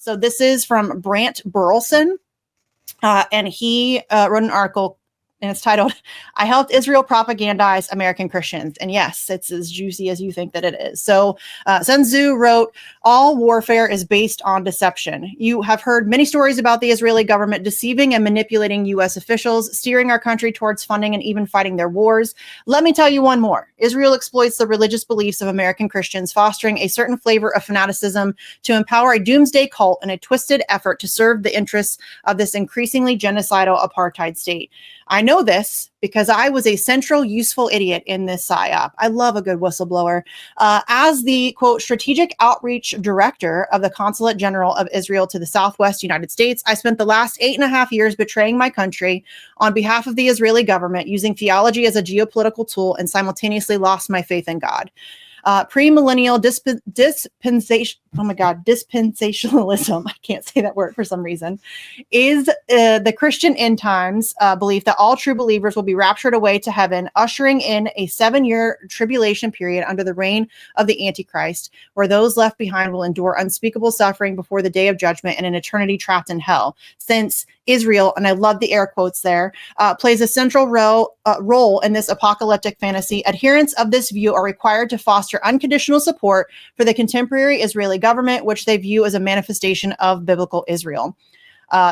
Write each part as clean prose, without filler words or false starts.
So this is from Brandt Burleson, and he wrote an article, and it's titled, "I Helped Israel Propagandize American Christians." And yes, it's as juicy as you think that it is. So Sun Tzu wrote, "All warfare is based on deception. You have heard many stories about the Israeli government deceiving and manipulating U.S. officials, steering our country towards funding and even fighting their wars. Let me tell you one more. Israel exploits the religious beliefs of American Christians, fostering a certain flavor of fanaticism to empower a doomsday cult in a twisted effort to serve the interests of this increasingly genocidal apartheid state. I know this because I was a central useful idiot in this psyop." I love a good whistleblower. As the, quote, strategic outreach director of the Consulate General of Israel to the Southwest United States, I spent the last 8.5 years betraying my country on behalf of the Israeli government, using theology as a geopolitical tool, and simultaneously lost my faith in God. Premillennial dispensationalism, I can't say that word for some reason, is the Christian end times belief that all true believers will be raptured away to heaven, ushering in a 7-year tribulation period under the reign of the Antichrist, where those left behind will endure unspeakable suffering before the day of judgment and an eternity trapped in hell. Since Israel, and I love the air quotes there, plays a central role in this apocalyptic fantasy, adherents of this view are required to foster unconditional support for the contemporary Israeli government, which they view as a manifestation of biblical Israel.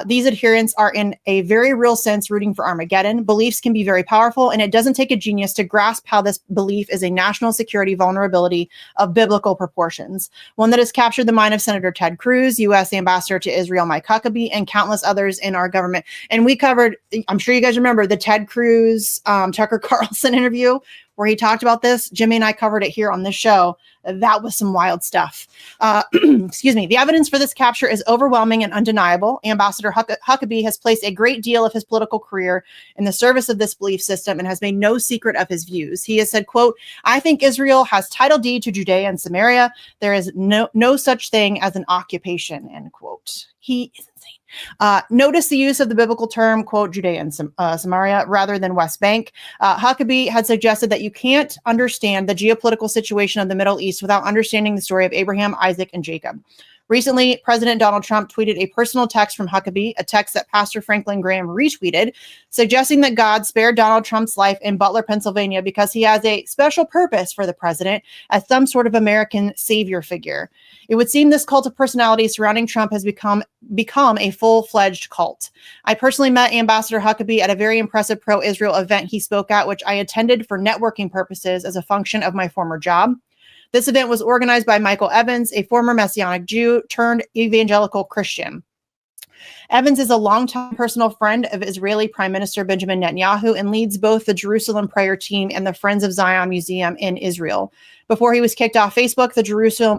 These adherents are in a very real sense rooting for Armageddon. Beliefs can be very powerful, and it doesn't take a genius to grasp how this belief is a national security vulnerability of biblical proportions, one that has captured the mind of Senator Ted Cruz, U.S. Ambassador to Israel Mike Huckabee, and countless others in our government. And we covered, I'm sure you guys remember, the Ted Cruz, Tucker Carlson interview where he talked about this. Jimmy and I covered it here on this show. That was some wild stuff. Excuse me. The evidence for this capture is overwhelming and undeniable. Ambassador Huckabee has placed a great deal of his political career in the service of this belief system and has made no secret of his views. He has said, quote, "I think Israel has title deed to Judea and Samaria. There is no such thing as an occupation," end quote. He is insane. Notice the use of the biblical term, quote, Judea and Samaria rather than West Bank. Huckabee had suggested that you can't understand the geopolitical situation of the Middle East without understanding the story of Abraham, Isaac, and Jacob. Recently, President Donald Trump tweeted a personal text from Huckabee, a text that Pastor Franklin Graham retweeted, suggesting that God spared Donald Trump's life in Butler, Pennsylvania, because he has a special purpose for the president as some sort of American savior figure. It would seem this cult of personality surrounding Trump has become a full-fledged cult. I personally met Ambassador Huckabee at a very impressive pro-Israel event he spoke at, which I attended for networking purposes as a function of my former job. This event was organized by Michael Evans, a former Messianic Jew turned evangelical Christian. Evans is a longtime personal friend of Israeli Prime Minister Benjamin Netanyahu and leads both the Jerusalem Prayer Team and the Friends of Zion Museum in Israel. Before he was kicked off Facebook, the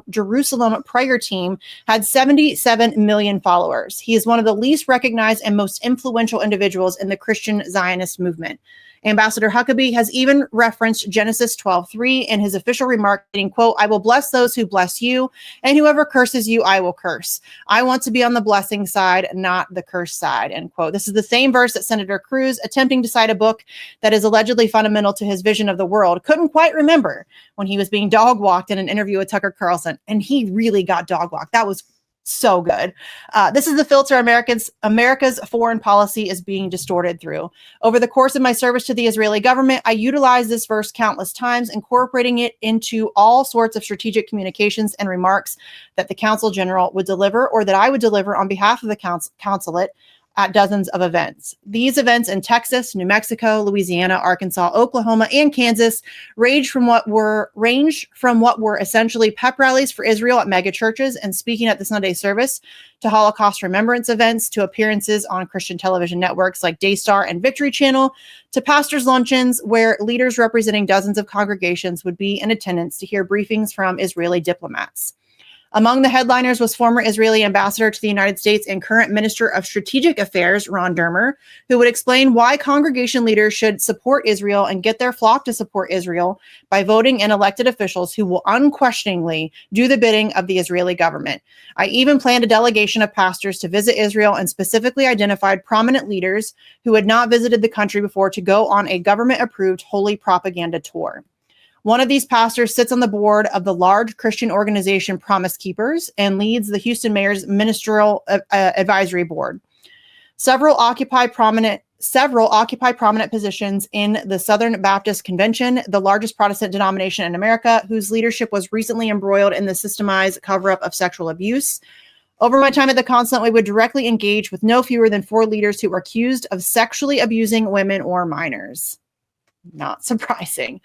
Jerusalem Prayer Team had 77 million followers. He is one of the least recognized and most influential individuals in the Christian Zionist movement. Ambassador Huckabee has even referenced Genesis 12:3 in his official remark, saying, quote, "I will bless those who bless you, and whoever curses you, I will curse. I want to be on the blessing side, not the curse side," end quote. This is the same verse that Senator Cruz, attempting to cite a book that is allegedly fundamental to his vision of the world, couldn't quite remember when he was being dog-walked in an interview with Tucker Carlson. And he really got dog-walked. That was so good. This is the filter America's foreign policy is being distorted through. Over the course of my service to the Israeli government, I utilized this verse countless times, incorporating it into all sorts of strategic communications and remarks that the Consul General would deliver or that I would deliver on behalf of the consulate at dozens of events. These events in Texas, New Mexico, Louisiana, Arkansas, Oklahoma, and Kansas range from what were essentially pep rallies for Israel at mega churches and speaking at the Sunday service, to Holocaust remembrance events, to appearances on Christian television networks like Daystar and Victory Channel, to pastors' luncheons where leaders representing dozens of congregations would be in attendance to hear briefings from Israeli diplomats. Among the headliners was former Israeli ambassador to the United States and current Minister of Strategic Affairs, Ron Dermer, who would explain why congregation leaders should support Israel and get their flock to support Israel by voting in elected officials who will unquestioningly do the bidding of the Israeli government. I even planned a delegation of pastors to visit Israel and specifically identified prominent leaders who had not visited the country before to go on a government-approved holy propaganda tour. One of these pastors sits on the board of the large Christian organization Promise Keepers and leads the Houston mayor's ministerial advisory board. Several occupy prominent positions in the Southern Baptist Convention, the largest Protestant denomination in America, whose leadership was recently embroiled in the systemized cover-up of sexual abuse. Over my time at the consulate, we would directly engage with no fewer than 4 leaders who were accused of sexually abusing women or minors. Not surprising.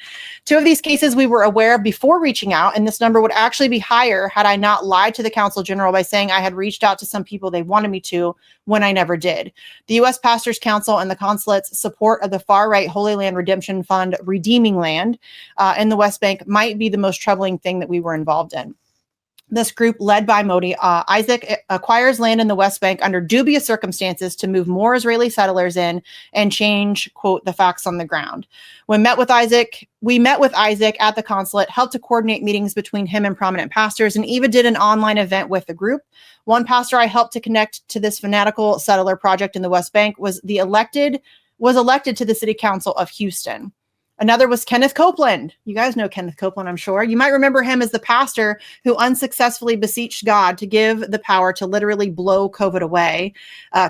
2 of these cases we were aware of before reaching out, and this number would actually be higher had I not lied to the Consul General by saying I had reached out to some people they wanted me to when I never did. The U.S. Pastors Council and the consulate's support of the far-right Holy Land Redemption Fund Redeeming Land in the West Bank might be the most troubling thing that we were involved in. This group, led by Modi Isaac, acquires land in the West Bank under dubious circumstances to move more Israeli settlers in and change, quote, the facts on the ground. We met with Isaac at the consulate, helped to coordinate meetings between him and prominent pastors, and even did an online event with the group. One pastor I helped to connect to this fanatical settler project in the West Bank was elected to the city council of Houston. Another was Kenneth Copeland. You guys know Kenneth Copeland, I'm sure. You might remember him as the pastor who unsuccessfully beseeched God to give the power to literally blow COVID away.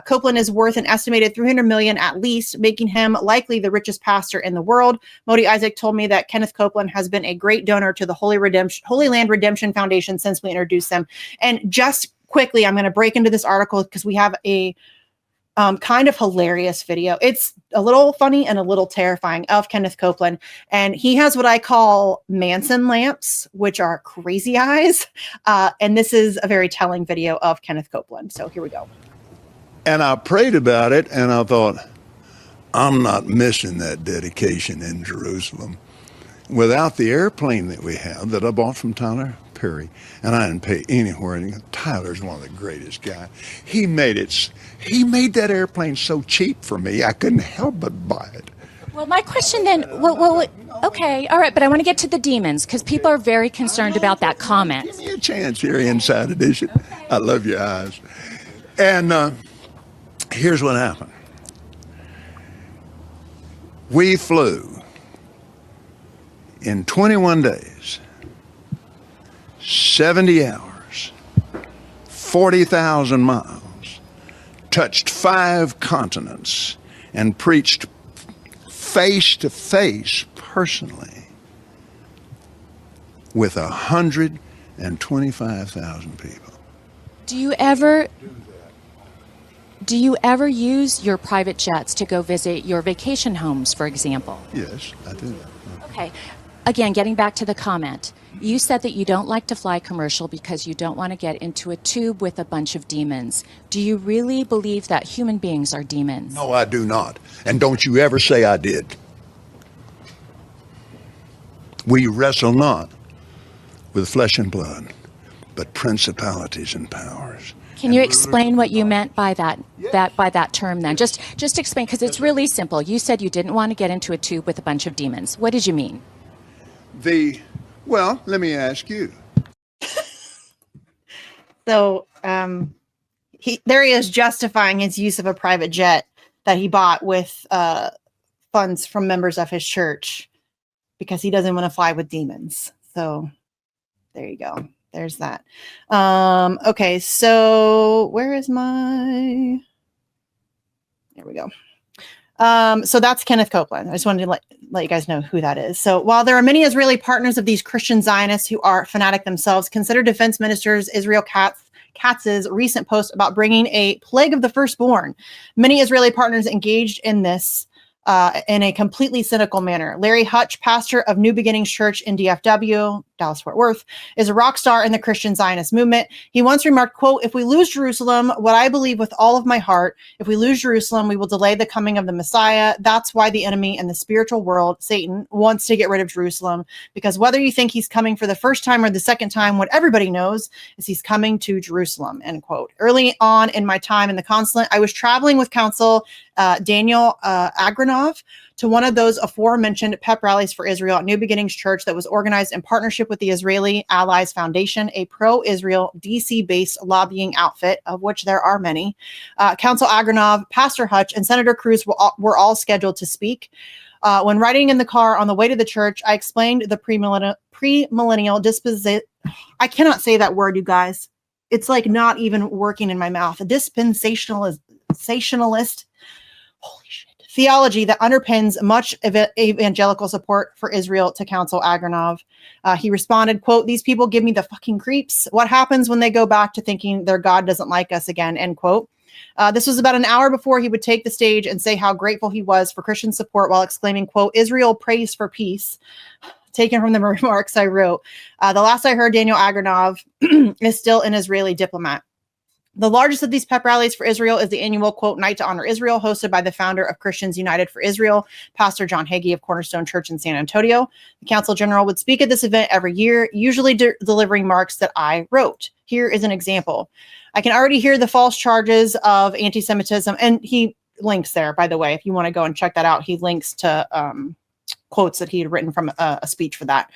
Copeland is worth an estimated $300 million at least, making him likely the richest pastor in the world. Modi Isaac told me that Kenneth Copeland has been a great donor to the Holy Land Redemption Foundation since we introduced them. And just quickly, I'm going to break into this article because we have a kind of hilarious video. It's a little funny and a little terrifying of Kenneth Copeland. And he has what I call Manson lamps, which are crazy eyes. And this is a very telling video of Kenneth Copeland. So here we go. And I prayed about it and I thought, I'm not missing that dedication in Jerusalem. Without the airplane that we have that I bought from Tyler Perry, and I didn't pay anywhere. And Tyler's one of the greatest guys. He made that airplane so cheap for me, I couldn't help but buy it. Well, my question then, okay, all right, but I want to get to the demons because people are very concerned about that comment. Give me a chance here, Inside Edition. Okay. I love your eyes. And here's what happened. We flew in 21 days, 70 hours, 40,000 miles, touched 5 continents, and preached face to face personally with 125,000 people. Do you ever use your private jets to go visit your vacation homes, for example? Yes, I do. Okay. Again, getting back to the comment, you said that you don't like to fly commercial because you don't want to get into a tube with a bunch of demons. Do you really believe that human beings are demons? No, I do not. And don't you ever say I did. We wrestle not with flesh and blood, but principalities and powers. Can you explain what you meant by that term then? Just explain, because it's really simple. You said you didn't want to get into a tube with a bunch of demons. What did you mean? Well, let me ask you. So there he is justifying his use of a private jet that he bought with funds from members of his church because he doesn't want to fly with demons. So there you go. There's that. Okay, so where is my... There we go. So that's Kenneth Copeland. I just wanted to let you guys know who that is. So while there are many Israeli partners of these Christian Zionists who are fanatic themselves, consider Defense Minister Israel Katz's recent post about bringing a plague of the firstborn. Many Israeli partners engaged in this in a completely cynical manner. Larry Hutch, pastor of New Beginnings Church in DFW, Dallas-Fort Worth, is a rock star in the Christian Zionist movement. He once remarked, quote, "If we lose Jerusalem, what I believe with all of my heart, if we lose Jerusalem, we will delay the coming of the Messiah. That's why the enemy in the spiritual world, Satan, wants to get rid of Jerusalem, because whether you think he's coming for the first time or the second time, what everybody knows is he's coming to Jerusalem," end quote. Early on in my time in the consulate, I was traveling with Counsel Daniel Agranov to one of those aforementioned pep rallies for Israel at New Beginnings Church that was organized in partnership with the Israeli Allies Foundation, a pro-Israel DC-based lobbying outfit, of which there are many. Counsel Agranov, Pastor Hutch, and Senator Cruz were all scheduled to speak. When riding in the car on the way to the church, I explained the premillennial disposition. I cannot say that word, you guys. It's like not even working in my mouth. A dispensationalist, holy shit, theology that underpins much of evangelical support for Israel to counsel Agranov. He responded, quote, "These people give me the fucking creeps. What happens when they go back to thinking their God doesn't like us again," end quote. This was about an hour before he would take the stage and say how grateful he was for Christian support while exclaiming, quote, "Israel prays for peace." Taken from the remarks I wrote. The last I heard, Daniel Agranov is still an Israeli diplomat. The largest of these pep rallies for Israel is the annual, quote, Night to Honor Israel, hosted by the founder of Christians United for Israel, Pastor John Hagee of Cornerstone Church in San Antonio. The Council General would speak at this event every year, usually delivering remarks that I wrote. Here is an example. I can already hear the false charges of anti-Semitism, and he links there, by the way, if you want to go and check that out. He links to quotes that he had written from a speech for that.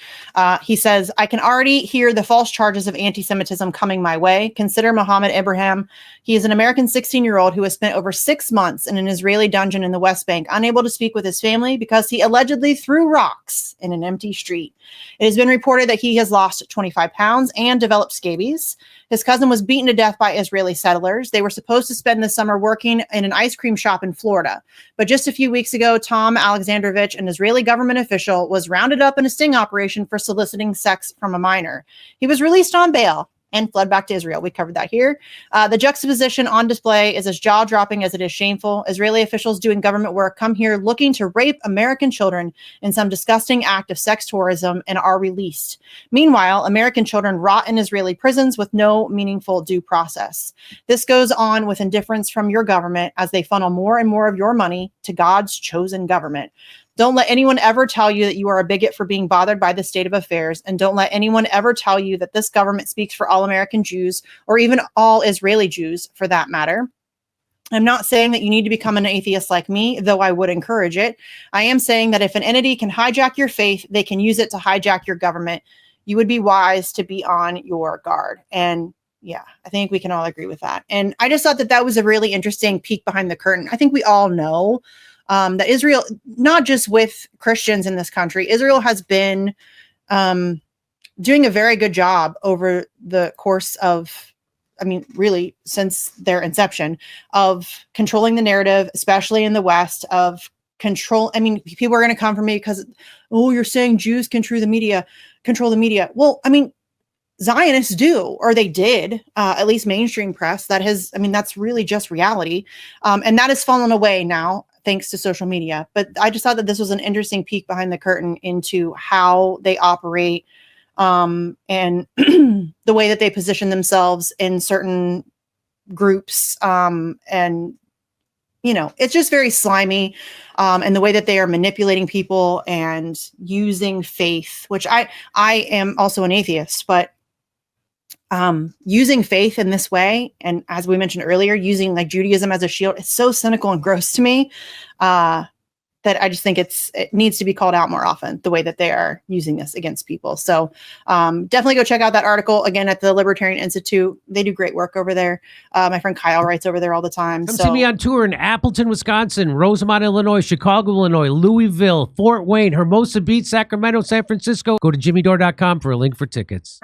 He says, "I can already hear the false charges of anti-Semitism coming my way. Consider Mohammed Ibrahim. He is an American 16-year-old who has spent over 6 months in an Israeli dungeon in the West Bank, unable to speak with his family because he allegedly threw rocks in an empty street. It has been reported that he has lost 25 pounds and developed scabies. His cousin was beaten to death by Israeli settlers. They were supposed to spend the summer working in an ice cream shop in Florida. But just a few weeks ago, Tom Alexandrovich, an Israeli government official, was rounded up in a sting operation for soliciting sex from a minor. He was released on bail and fled back to Israel." We covered that here. The juxtaposition on display is as jaw-dropping as it is shameful. Israeli officials doing government work come here looking to rape American children in some disgusting act of sex tourism and are released. Meanwhile, American children rot in Israeli prisons with no meaningful due process. This goes on with indifference from your government as they funnel more and more of your money to God's chosen government. Don't let anyone ever tell you that you are a bigot for being bothered by the state of affairs, and don't let anyone ever tell you that this government speaks for all American Jews, or even all Israeli Jews for that matter. I'm not saying that you need to become an atheist like me, though I would encourage it. I am saying that if an entity can hijack your faith, they can use it to hijack your government. You would be wise to be on your guard. And yeah, I think we can all agree with that. And I just thought that that was a really interesting peek behind the curtain. I think we all know that Israel, not just with Christians in this country, Israel has been doing a very good job over the course of, I mean, really since their inception, of controlling the narrative, especially in the West, of control. I mean, people are going to come for me because, oh, you're saying Jews control the media. Well, I mean, Zionists do, or they did, at least mainstream press. That has, I mean, that's really just reality. And that has fallen away now, thanks to social media. But I just thought that this was an interesting peek behind the curtain into how they operate, and the way that they position themselves in certain groups. And, you know, it's just very slimy. And the way that they are manipulating people and using faith, which I am also an atheist, but using faith in this way, and as we mentioned earlier, using like Judaism as a shield, it's so cynical and gross to me that I just think it needs to be called out more often, the way that they are using this against people. So definitely go check out that article again at the Libertarian Institute. They do great work over there. My friend Kyle writes over there all the time. Come see me on tour in Appleton, Wisconsin, Rosemont, Illinois, Chicago, Illinois, Louisville, Fort Wayne, Hermosa Beach, Sacramento, San Francisco. Go to jimmydore.com for a link for tickets.